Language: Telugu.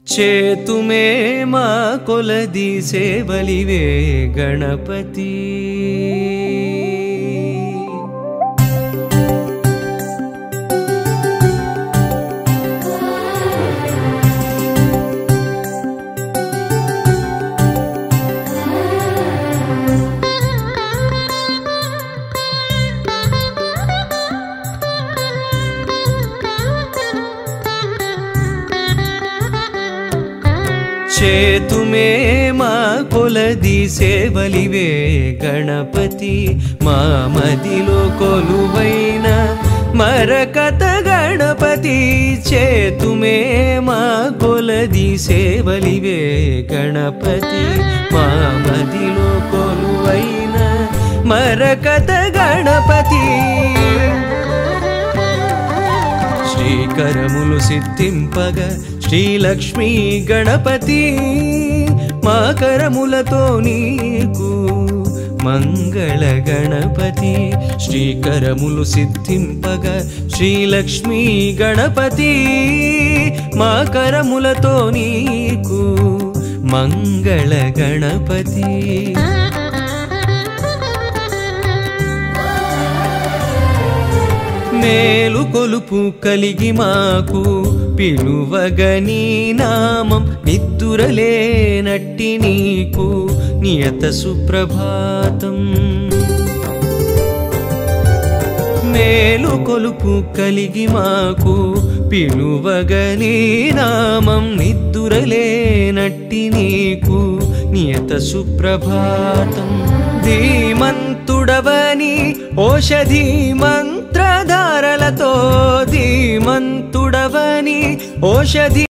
చేతుమే మా కొలది సేవలివే గణపతి చేతుమే మా కొలది సేవలివే గణపతి మా మదిలో కొలువైన మరకత గణపతి చేతుమే మా కొలది సేవలివే గణపతి మా మదిలో కొలువైన మరకత గణపతి శ్రీకరములు సిద్ధింపగ శ్రీలక్ష్మీ గణపతి మా కరములతో నీకు మంగళ గణపతి శ్రీకరములు సిద్ధింపగ శ్రీలక్ష్మీ గణపతి మా కరములతో నీకు మంగళ గణపతి మేలు కొలుపు కలిగి మాకు పిలువగని నామం నిద్దురలేనట్టి నీకు నియత సుప్రభాతం మేలు కొలుపు కలిగి మాకు పిలువగని నామం నిద్దురలేనట్టి నీకు నియత సుప్రభాతం ధీమంతుడవని ఓషధి మంత్రధారలతో ధీమంతుడవని ఓషధి